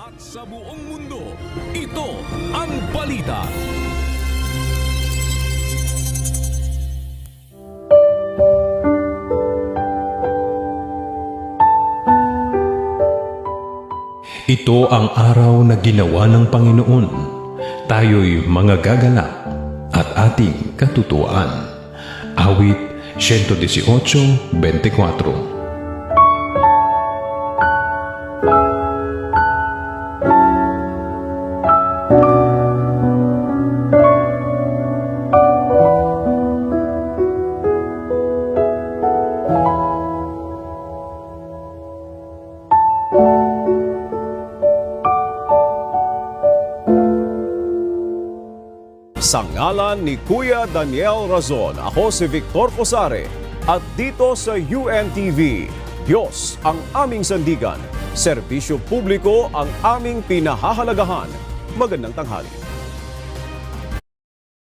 At sa buong mundo, ito ang balita. Ito ang araw na ginawa ng Panginoon. Tayo'y mga gaganap at ating katutuan. Awit 118:24. Sa ngalan ni Kuya Daniel Razon, ako si Victor Cosare at dito sa UNTV, Diyos ang aming sandigan, serbisyo publiko ang aming pinahahalagahan. Magandang tanghali.